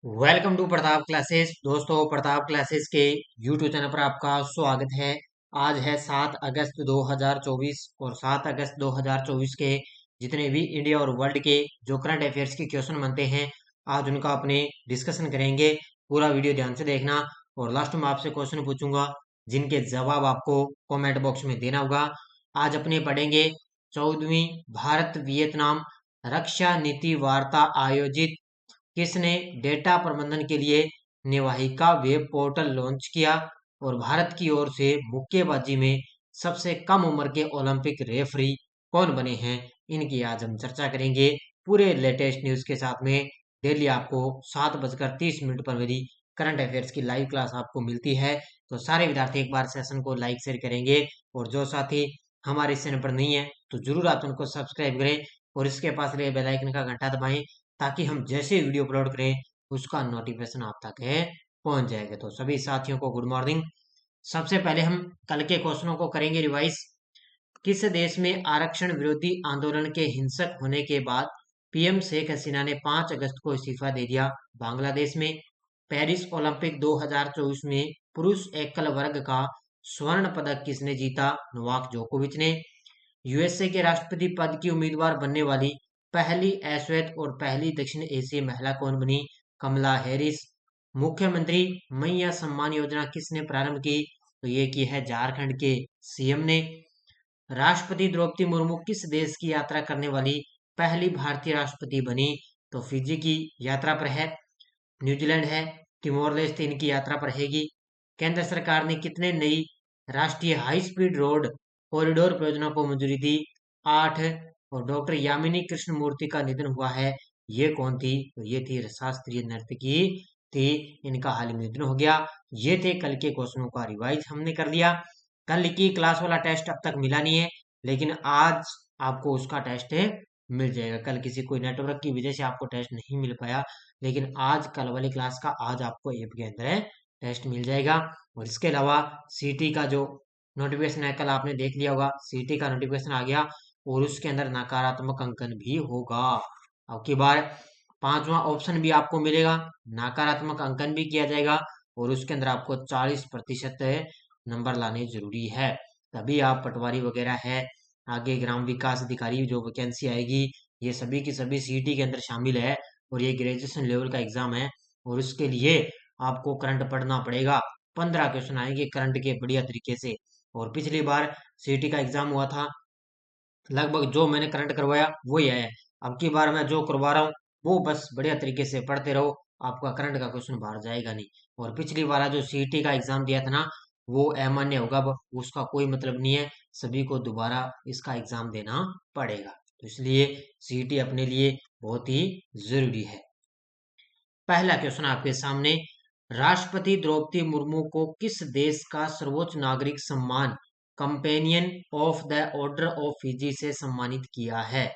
Welcome to Pratap classes. दोस्तों, Pratap classes के YouTube channel पर आपका स्वागत है। आज है 7 अगस्त 2024 और 7 अगस्त 2024 के जितने भी इंडिया और वर्ल्ड के जो करंट अफेयर्स के क्वेश्चन बनते हैं, आज उनका अपने डिस्कशन करेंगे। पूरा वीडियो ध्यान से देखना और लास्ट में आपसे क्वेश्चन पूछूंगा जिनके जवाब आपको कमेंट बॉक्स में देना होगा। आज अपने पढ़ेंगे 14वीं भारत वियतनाम रक्षा नीति वार्ता आयोजित किसने डेटा प्रबंधन के लिए निवाहिका वेब पोर्टल लॉन्च किया और भारत की ओर से मुक्केबाजी में सबसे कम उम्र के ओलंपिक रेफरी कौन बने हैं, इनकी आज हम चर्चा करेंगे पूरे लेटेस्ट न्यूज के साथ में। डेली आपको 7:30 पर मेरी करंट अफेयर्स की लाइव क्लास आपको मिलती है, तो सारे विद्यार्थी एक बार सेशन को लाइक शेयर करेंगे और जो साथी हमारे इस चैनल पर नहीं है तो जरूर आप उनको सब्सक्राइब करें और इसके पास रहे बेल आइकन का घंटा दबाएं ताकि हम जैसे वीडियो अपलोड करें उसका नोटिफिकेशन आप तक है पहुंच जाएगा। तो सभी साथियों को गुड मॉर्निंग। सबसे पहले हम कल के क्वेश्चनों को करेंगे रिवाइज। किस देश में आरक्षण विरोधी आंदोलन के हिंसक होने के बाद पीएम शेख हसीना ने 5 अगस्त को इस्तीफा दे दिया? बांग्लादेश में। पेरिस ओलंपिक 2024 में पुरुष एकल वर्ग का स्वर्ण पदक किसने जीता? नोवाक जोकोविच ने। यूएसए के राष्ट्रपति पद की उम्मीदवार बनने वाली पहली अश्वेत और पहली दक्षिण एशियाई महिला कौन बनी? कमला हैरिस। मुख्यमंत्री मैया सम्मान योजना किसने प्रारंभ की? तो ये की है झारखंड के सीएम ने। राष्ट्रपति द्रौपदी मुर्मू किस देश की यात्रा करने वाली पहली भारतीय राष्ट्रपति बनी? तो फिजी की यात्रा पर है। न्यूजीलैंड है, तिमोर लेस्टे इनकी यात्रा पर रहेगी। केंद्र सरकार ने कितने नई राष्ट्रीय हाई स्पीड रोड कॉरिडोर परियोजना को मंजूरी दी? 8। और डॉक्टर यामिनी कृष्णमूर्ति का निधन हुआ है, ये कौन थी? तो ये थी शास्त्रीय नर्तकी थी, इनका हाल ही में निधन हो गया। ये थे कल के क्वेश्चनों का रिवाइज हमने कर लिया। कल की क्लास वाला टेस्ट अब तक मिला नहीं है, लेकिन आज आपको उसका टेस्ट मिल जाएगा। कल किसी कोई नेटवर्क की वजह से आपको टेस्ट नहीं मिल पाया, लेकिन आज कल वाली क्लास का आज आपको ऐप के अंदर टेस्ट मिल जाएगा। और इसके अलावा सीटी का जो नोटिफिकेशन है कल आपने देख लिया होगा, सीटी का नोटिफिकेशन आ गया और उसके अंदर नकारात्मक अंकन भी होगा। अब की बार 5वां ऑप्शन भी आपको मिलेगा, नकारात्मक अंकन भी किया जाएगा और उसके अंदर आपको 40% नंबर लाने जरूरी है, तभी आप पटवारी वगैरह है, आगे ग्राम विकास अधिकारी जो वैकेंसी आएगी, ये सभी की सभी सीटी के अंदर शामिल है और ये ग्रेजुएशन लेवल का एग्जाम है और उसके लिए आपको करंट पढ़ना पड़ेगा। 15 क्वेश्चन आएंगे करंट के बढ़िया तरीके से। और पिछली बार सीटी का एग्जाम हुआ था, लगभग जो मैंने करंट करवाया वही आया है। अब की बार मैं जो करवा रहा हूँ वो बस बढ़िया तरीके से पढ़ते रहो, आपका करंट का क्वेश्चन बाहर जाएगा नहीं। और पिछली वाला जो सीटी का एग्जाम दिया था ना, वो अमान्य होगा, उसका कोई मतलब नहीं है, सभी को दोबारा इसका एग्जाम देना पड़ेगा। तो इसलिए सीटी अपने लिए बहुत ही जरूरी है। पहला क्वेश्चन आपके सामने, राष्ट्रपति द्रौपदी मुर्मू को किस देश का सर्वोच्च नागरिक सम्मान companion of the order of Fiji से सम्मानित किया है?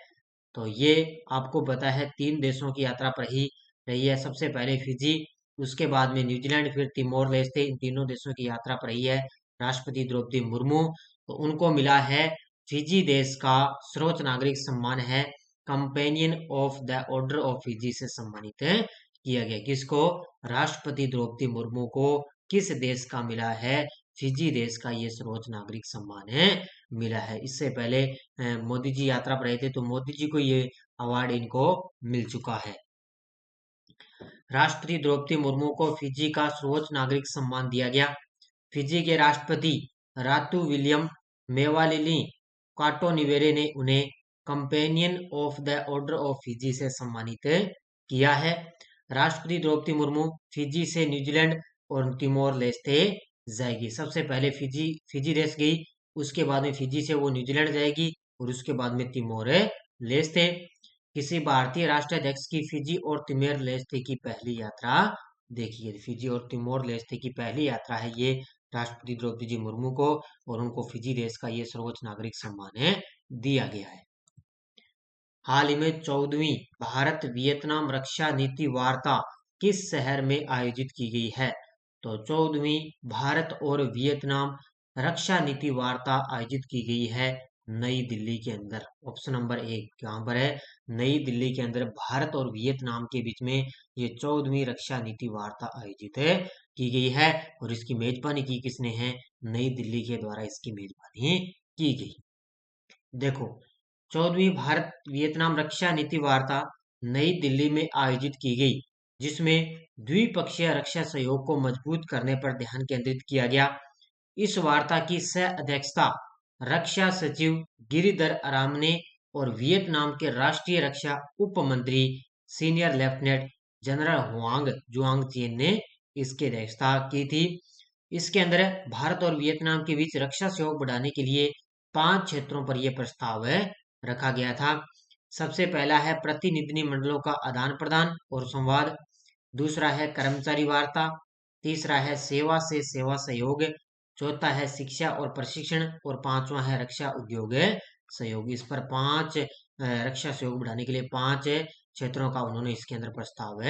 तो ये आपको पता है 3 देशों की यात्रा पर ही रही है। सबसे पहले फिजी, उसके बाद में न्यूजीलैंड, फिर तिमोर लेस्टे, इन तीनों देशों की यात्रा पर रही है राष्ट्रपति द्रौपदी मुर्मू। तो उनको मिला है फिजी देश का सर्वोच्च नागरिक सम्मान है companion of the order of Fiji से सम्मानित किया गया। किसको? राष्ट्रपति द्रौपदी मुर्मू को किस देश का मिला है? फिजी देश का ये सर्वोच्च नागरिक सम्मान है मिला है। इससे पहले मोदी जी यात्रा पर रहे थे तो मोदी जी को ये अवार्ड इनको मिल चुका है। राष्ट्रपति द्रौपदी मुर्मू को फिजी का सर्वोच्च नागरिक सम्मान दिया गया। फिजी के राष्ट्रपति रातू विलियम मेवालिनी काटोनिवेरे ने उन्हें companion of the order of Fiji से सम्मानित किया है। राष्ट्रपति द्रौपदी मुर्मू फिजी से न्यूजीलैंड और तिमोर लेस्टे जाएगी। सबसे पहले फिजी फिजी देश गई, उसके बाद में फिजी से वो न्यूजीलैंड जाएगी और उसके बाद में तिमोर लेस्टे। किसी भारतीय राष्ट्राध्यक्ष की फिजी और तिमोर लेस्टे की पहली यात्रा देखिए, फिजी और तिमोर लेस्टे की पहली यात्रा है ये राष्ट्रपति द्रौपदी जी मुर्मू को, और उनको फिजी देश का ये सर्वोच्च नागरिक सम्मान है दिया गया है। हाल ही में 14वीं भारत वियतनाम रक्षा नीति वार्ता किस शहर में आयोजित की गई है? तो 14वीं भारत और वियतनाम रक्षा नीति वार्ता आयोजित की गई है नई दिल्ली के अंदर। ऑप्शन नंबर एक यहाँ पर है, नई दिल्ली के अंदर भारत और वियतनाम के बीच में ये 14वीं रक्षा नीति वार्ता आयोजित है की गई है। और इसकी मेजबानी की किसने है? नई दिल्ली के द्वारा इसकी मेजबानी की गई। देखो, 14वीं भारत वियतनाम रक्षा नीति वार्ता नई दिल्ली में आयोजित की गई, जिसमें द्विपक्षीय रक्षा सहयोग को मजबूत करने पर ध्यान केंद्रित किया गया। इस वार्ता की सह अध्यक्षता रक्षा सचिव गिरिधर अराम ने और वियतनाम के राष्ट्रीय रक्षा उप मंत्री सीनियर लेफ्टिनेंट जनरल हुआंग जुआंग चीन ने इसकी अध्यक्षता की थी। इसके अंदर भारत और वियतनाम के बीच रक्षा सहयोग बढ़ाने के लिए 5 क्षेत्रों पर यह प्रस्ताव रखा गया था। सबसे पहला है प्रतिनिधि मंडलों का आदान प्रदान और संवाद। दूसरा है कर्मचारी वार्ता। तीसरा है सेवा से सेवा सहयोग। चौथा है शिक्षा और प्रशिक्षण। और पांचवा है रक्षा उद्योग सहयोग। इस पर 5 रक्षा सहयोग बढ़ाने के लिए 5 क्षेत्रों का उन्होंने इसके अंदर प्रस्ताव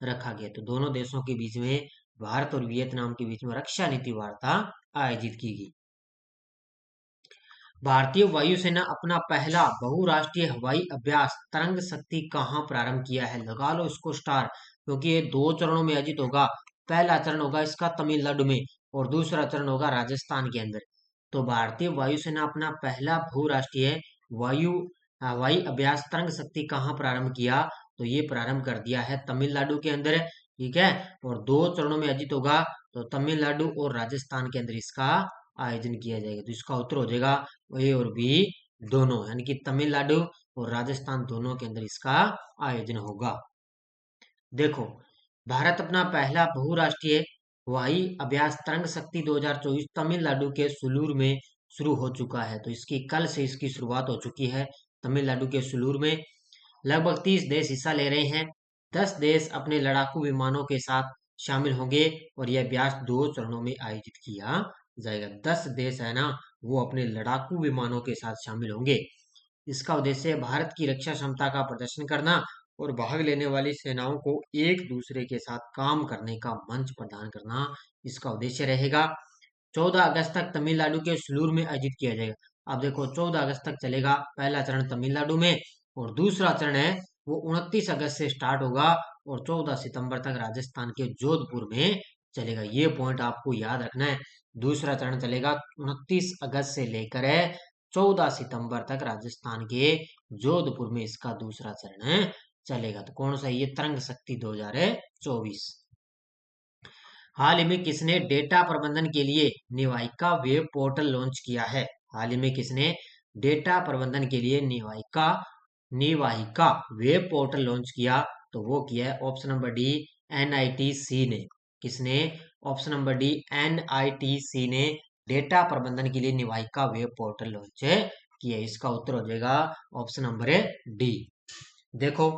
रखा गया। तो दोनों देशों के बीच में, भारत और वियतनाम के बीच में रक्षा नीति वार्ता आयोजित की गई। भारतीय वायुसेना अपना पहला बहुराष्ट्रीय हवाई अभ्यास तरंग शक्ति कहाँ प्रारंभ किया है? लगा लो इसको स्टार, क्योंकि ये 2 चरणों में आयोजित होगा। पहला चरण होगा इसका तमिलनाडु में और दूसरा चरण होगा राजस्थान के अंदर। तो भारतीय वायुसेना अपना पहला बहुराष्ट्रीय वायु हवाई अभ्यास तरंग शक्ति कहाँ प्रारंभ किया? तो ये प्रारंभ कर दिया है तमिलनाडु के अंदर। ठीक है, और 2 चरणों में आयोजित होगा, तो तमिलनाडु और राजस्थान के अंदर इसका आयोजन किया जाएगा। तो इसका उत्तर हो जाएगा ए और बी दोनों, यानी कि तमिलनाडु और राजस्थान दोनों के अंदर इसका आयोजन होगा। देखो, भारत अपना पहला बहुराष्ट्रीय हवाई अभ्यास तरंग शक्ति 2024 तमिलनाडु के सुलूर में शुरू हो चुका है। तो इसकी कल से इसकी शुरुआत हो चुकी है तमिलनाडु के सुलूर में। लगभग 30 देश हिस्सा ले रहे हैं। 10 देश अपने लड़ाकू विमानों के साथ शामिल होंगे और यह अभ्यास 2 चरणों में आयोजित किया जाएगा। 10 देश है ना, वो अपने लड़ाकू विमानों के साथ शामिल होंगे। इसका उद्देश्य भारत की रक्षा क्षमता का प्रदर्शन करना और भाग लेने वाली सेनाओं को एक दूसरे के साथ काम करने का मंच प्रदान करना, इसका उद्देश्य रहेगा। 14 अगस्त तक तमिलनाडु के सुलूर में आयोजित किया जाएगा। अब देखो, 14 अगस्त तक चलेगा पहला चरण तमिलनाडु में, और दूसरा चरण है वो 29 अगस्त से स्टार्ट होगा और 14 सितंबर तक राजस्थान के जोधपुर में चलेगा। ये पॉइंट आपको याद रखना है। दूसरा चरण चलेगा 29 अगस्त से लेकर 14 सितंबर तक राजस्थान के जोधपुर में इसका दूसरा चरण चलेगा। तो कौन सा? ये तरंग शक्ति 2024। हाल ही में किसने डेटा प्रबंधन के लिए निवाइका वेब पोर्टल लॉन्च किया है? हाल ही में किसने डेटा प्रबंधन के लिए निवाहिका वेब पोर्टल लॉन्च किया? तो वो किया है ऑप्शन नंबर डी, NITC ने। किसने? ऑप्शन नंबर डी, NITC ने डेटा प्रबंधन के लिए निवाहिका वेब पोर्टल लॉन्च किया। इसका उत्तर हो जाएगा ऑप्शन नंबर डी। देखो,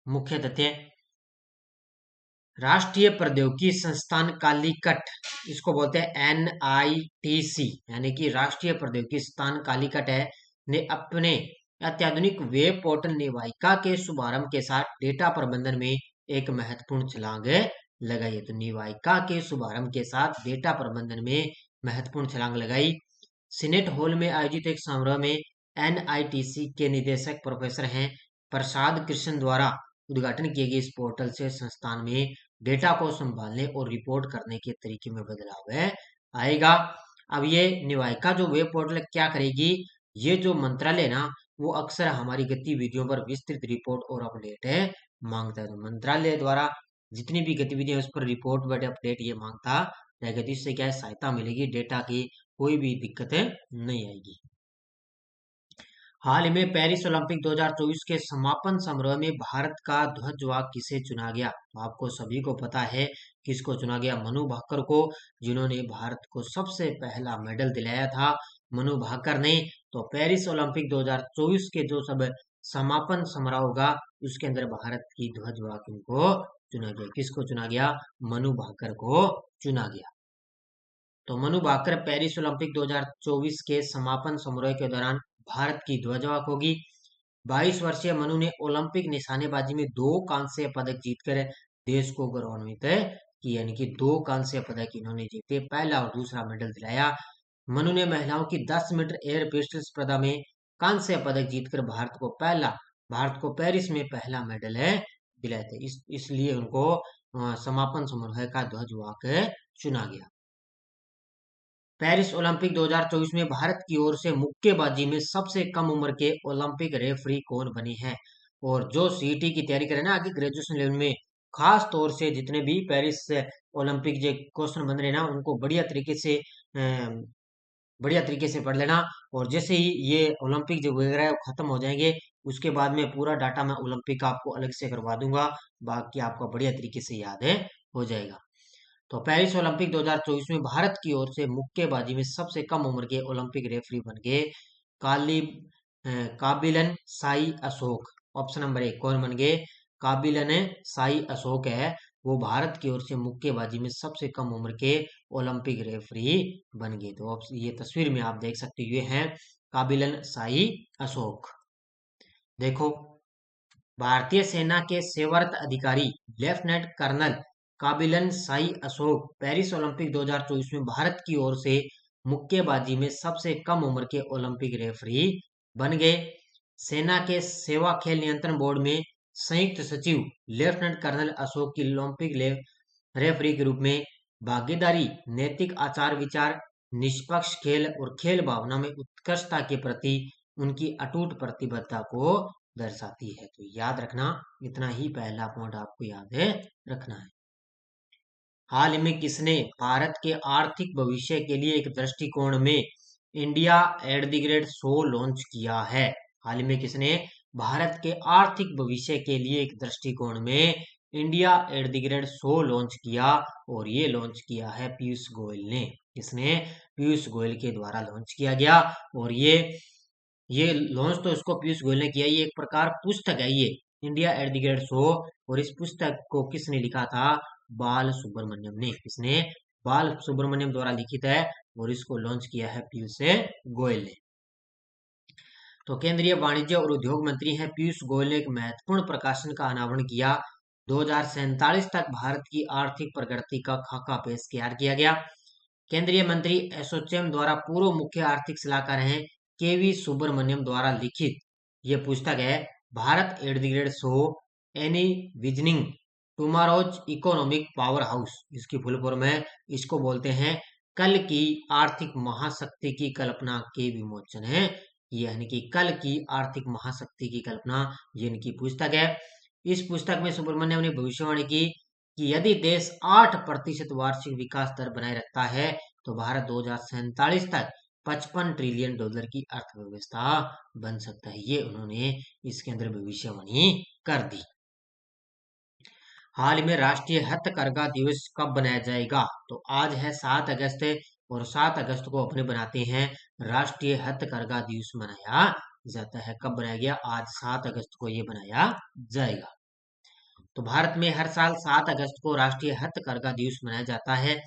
मुख्य तथ्य, राष्ट्रीय प्रौद्योगिकी संस्थान कालीकट, इसको बोलते हैं NITC, यानी कि राष्ट्रीय प्रौद्योगिकी संस्थान कालीकट है, ने अपने अत्याधुनिक वेब पोर्टल निवाहिका के शुभारंभ के साथ डेटा प्रबंधन में एक महत्वपूर्ण छलांग लगाई है। तो निवाहिका के शुभारंभ के साथ डेटा प्रबंधन में महत्वपूर्ण छलांग लगाई। सीनेट हॉल में आयोजित एक समारोह में NITC के निदेशक प्रोफेसर हैं प्रसाद कृष्ण द्वारा उद्घाटन किए गए इस पोर्टल से संस्थान में डेटा को संभालने और रिपोर्ट करने के तरीके में बदलाव आएगा। अब ये निवाहिका जो वेब पोर्टल क्या करेगी? ये जो मंत्रालय ना, वो अक्सर हमारी गतिविधियों पर विस्तृत रिपोर्ट और अपडेट मांगता है। तो मंत्रालय द्वारा जितनी भी गतिविधियां उस पर रिपोर्ट बट अपडेट ये मांगता रहेगा। तो इससे क्या है? सहायता मिलेगी, डेटा की कोई भी दिक्कत नहीं आएगी। हाल ही में पेरिस ओलंपिक 2024 के समापन समारोह में भारत का ध्वजवाहक किसे चुना गया? तो आपको सभी को पता है किसको चुना गया? मनु भाकर को, जिन्होंने भारत को सबसे पहला मेडल दिलाया था, मनु भाकर ने। तो पेरिस ओलंपिक 2024 के जो सब समापन समारोह होगा उसके अंदर भारत की ध्वजवाहक को चुना गया। किसको चुना गया? मनु भाकर को चुना गया। तो मनु भाकर पेरिस ओलंपिक 2024 के समापन समारोह के दौरान भारत की ध्वजवाहक होगी। 22 वर्षीय मनु ने ओलंपिक निशानेबाजी में 2 कांस्य पदक जीतकर देश को गौरवान्वित किया, यानी कि 2 कांस्य पदक इन्होंने जीते, पहला और दूसरा मेडल दिलाया। मनु ने महिलाओं की 10 मीटर एयर पिस्टल स्पर्धा में कांस्य पदक जीतकर भारत को पेरिस में पहला मेडल है दिलाए थे। इसलिए उनको समापन समारोह का ध्वजवाहक चुना गया। पेरिस ओलंपिक 2024 में भारत की ओर से मुक्केबाजी में सबसे कम उम्र के ओलंपिक रेफरी कौन बने हैं? और जो सीईटी की तैयारी करें ना आगे ग्रेजुएशन लेवल में, खास तौर से जितने भी पेरिस ओलंपिक जो क्वेश्चन बन रहे हैं ना उनको बढ़िया तरीके से पढ़ लेना। और जैसे ही ये ओलंपिक जो वगैरह खत्म हो जाएंगे उसके बाद में पूरा डाटा मैं ओलंपिक का आपको अलग से करवा दूंगा, बाकी आपका बढ़िया तरीके से याद है हो जाएगा। तो पेरिस ओलंपिक 2024 में भारत की ओर से मुक्केबाजी में सबसे कम उम्र के ओलंपिक रेफरी बन गए काली काबिलन साई अशोक। ऑप्शन नंबर 1 कौन बन गए? काबिलन साई अशोक है, वो भारत की ओर से मुक्केबाजी में सबसे कम उम्र के ओलंपिक रेफरी बन गए। तो ये तस्वीर में आप देख सकते हुए हैं काबिलन साई अशोक। देखो, भारतीय सेना के सेवारत अधिकारी lieutenant colonel Kabilan Sai Ashok Paris Olympic 2024 में भारत की ओर से मुक्केबाजी में सबसे कम उम्र के ओलंपिक रेफरी बन गए। सेना के सेवा खेल नियंत्रण बोर्ड में संयुक्त सचिव लेफ्टिनेंट कर्नल अशोक की ओलंपिक रेफरी के रूप में भागीदारी नैतिक आचार विचार, निष्पक्ष खेल और खेल भावना में उत्कृष्टता के प्रति उनकी अटूट प्रतिबद्धता को दर्शाती है। तो याद रखना, इतना ही पहला पॉइंट आपको याद है रखना है। हाल में किसने भारत के आर्थिक भविष्य के लिए एक दृष्टिकोण में India at the grade show launch किया है? हाल में किसने भारत के आर्थिक भविष्य के लिए एक दृष्टिकोण में India at the grade show launch किया? और ये लॉन्च किया है पीयूष गोयल ने। किसने? पीयूष गोयल के द्वारा लॉन्च किया गया। और ये लॉन्च तो इसको पीयूष गोयल ने किया। ये एक प्रकार पुस्तक है ये, India at the grade show. और इस पुस्तक को किसने लिखा था? बाल सुब्रमण्यम ने। किसने? बाल सुब्रमण्यम द्वारा लिखित है और इसको लॉन्च किया है पीयूष गोयल ने। तो केंद्रीय वाणिज्य और उद्योग मंत्री हैं पीयूष गोयल ने एक महत्वपूर्ण प्रकाशन का अनावरण किया। 2047 तक भारत की आर्थिक प्रगति का खाका पेश तैयार किया गया। केंद्रीय मंत्री एसोचैम द्वारा पूर्व मुख्य आर्थिक सलाहकार हैं केवी सुब्रमण्यम द्वारा लिखित ये पुस्तक है Bharat at the grade show envisioning tomorrow's economic powerhouse. इसकी फुल फॉर्म है, इसको बोलते हैं कल की आर्थिक महाशक्ति की कल्पना के विमोचन है। यानी कि कल की आर्थिक महाशक्ति की कल्पना, ये इनकी पुस्तक है। इस पुस्तक में सुब्रमण्यम ने भविष्यवाणी की कि यदि देश 8% वार्षिक विकास दर बनाए रखता है तो भारत 2047 तक $55 ट्रिलियन की अर्थव्यवस्था बन सकता है। ये उन्होंने इसके अंदर भविष्यवाणी कर दी। हाल में राष्ट्रीय हथकरघा दिवस कब बनाया जाएगा? तो आज है 7 अगस्त और 7 अगस्त को अपने बनाते हैं राष्ट्रीय हथकरघा दिवस मनाया जाता है। कब बनाया गया? आज 7 अगस्त को ये बनाया जाएगा। तो भारत में हर साल 7 अगस्त को राष्ट्रीय हथकरघा दिवस मनाया जाता है।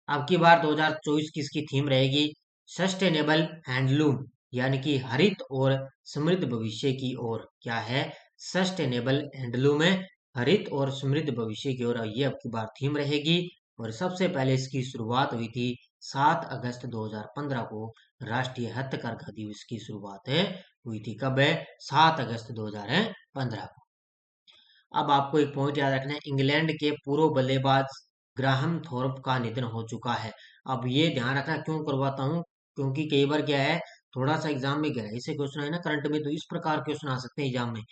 अब की बार 2024 की इसकी थीम रहेगी सस्टेनेबल हैंडलूम, यानी कि हरित और समृद्ध भविष्य की ओर। क्या है? सस्टेनेबल हैंडलूम है, हरित और समृद्ध भविष्य की ओर, ये अब की बार थीम रहेगी। और सबसे पहले इसकी शुरुआत हुई थी 7 अगस्त 2015 को राष्ट्रीय हथकरघा दिवस की शुरुआत हुई थी। कब है? 7 अगस्त 2015 को। अब आपको एक पॉइंट याद रखना है, इंग्लैंड के पूर्व बल्लेबाज ग्राहम थोर्प का निधन हो चुका है। अब ये ध्यान रखना, क्यों करवाता हूँ, क्योंकि कई बार क्या है थोड़ा सा एग्जाम में गहराई से क्वेश्चन है ना करंट में, तो इस प्रकार क्वेश्चन आ सकते हैं एग्जाम में।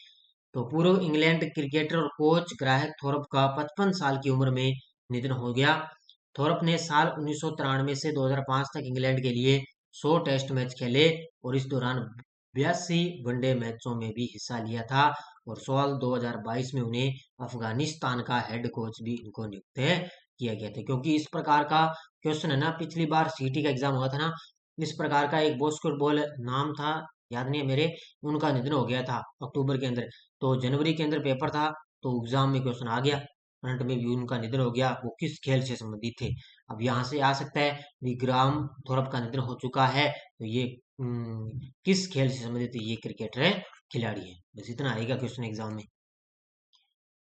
तो पूर्व इंग्लैंड क्रिकेटर और कोच ग्राहम थोर्प का 55 साल की उम्र में निधन हो गया। थोर्प ने साल 1993 से 2005 तक इंग्लैंड के लिए 100 टेस्ट मैच खेले और इस दौरान 82 वनडे मैचों में भी हिस्सा लिया था। और साल 2022 में उन्हें अफगानिस्तान का हेड कोच भी इनको नियुक्त किया गया था। क्योंकि इस प्रकार का क्वेश्चन है ना, पिछली बार सीटी का एग्जाम हुआ था ना, इस प्रकार का एक बास्केटबॉल नाम था, याद नहीं है मेरे, उनका निधन हो गया था अक्टूबर के अंदर। तो जनवरी के अंदर पेपर था, तो एग्जाम में क्वेश्चन आ गया, करंट में भी उनका निधन हो गया, वो किस खेल से संबंधित थे। अब यहाँ से आ सकता है भी ग्राहम थोरप का निधन हो चुका है, तो ये किस खेल से संबंधित ये क्रिकेटर है, खिलाड़ी है। बस इतना आएगा क्वेश्चन एग्जाम में।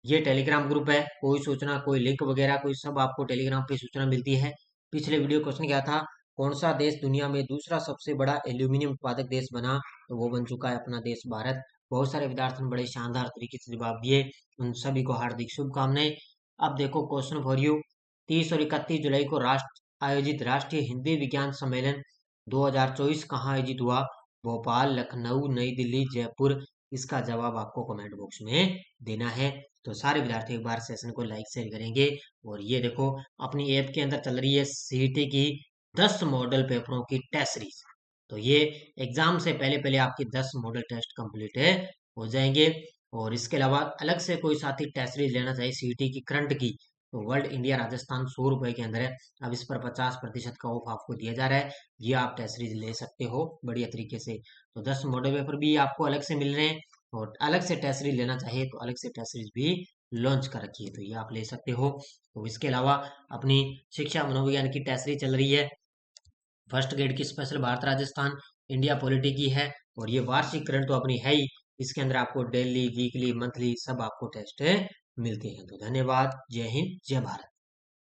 ये टेलीग्राम ग्रुप है, कोई सूचना, कोई लिंक वगैरह, कोई सब आपको टेलीग्राम पे सूचना मिलती है। पिछले वीडियो क्वेश्चन क्या था? कौन सा देश दुनिया में दूसरा सबसे बड़ा एल्यूमिनियम उत्पादक देश बना? तो वो बन चुका है अपना देश भारत। बहुत सारे विद्यार्थियों ने बड़े शानदार तरीके से जवाब दिए, उन सभी को हार्दिक शुभकामनाएं। अब देखो क्वेश्चन फॉर यू, 30 और 31 जुलाई को राष्ट्र आयोजित राष्ट्रीय हिंदी विज्ञान सम्मेलन 2024 कहाँ आयोजित हुआ? भोपाल, लखनऊ, नई दिल्ली, जयपुर। इसका जवाब आपको कमेंट बॉक्स में देना है। तो सारे विद्यार्थी एक बार सेशन को लाइक शेयर करेंगे। और ये देखो अपनी ऐप के अंदर चल रही है सीईटी की 10 मॉडल पेपरों की टेस्ट सीरीज। तो ये एग्जाम से पहले पहले आपकी 10 मॉडल टेस्ट कंप्लीट हो जाएंगे। और इसके अलावा अलग से कोई साथी टेस्ट सीरीज लेना चाहिए सीईटी की करंट की, तो वर्ल्ड इंडिया राजस्थान 100 रुपए के अंदर है। अब इस पर 50% का ऑफ आपको दिया जा रहा है, ये आप टेस्ट सीरीज ले सकते हो बढ़िया तरीके से। तो 10 मॉडल पेपर भी आपको अलग से मिल रहे हैं, और अलग से टेस्ट सीरीज लेना चाहिए तो अलग से टेस्ट सीरीज भी लॉन्च कर रखी है, तो ये आप ले सकते हो। तो इसके अलावा अपनी शिक्षा मनोविज्ञान की टेस्ट सीरीज चल रही है, फर्स्ट ग्रेड की special Bharat Rajasthan India polity की है। और ये वार्षिक करंट तो अपनी है ही, इसके अंदर आपको डेली वीकली मंथली सब आपको टेस्ट मिलते हैं। तो धन्यवाद, जय हिंद, जय भारत।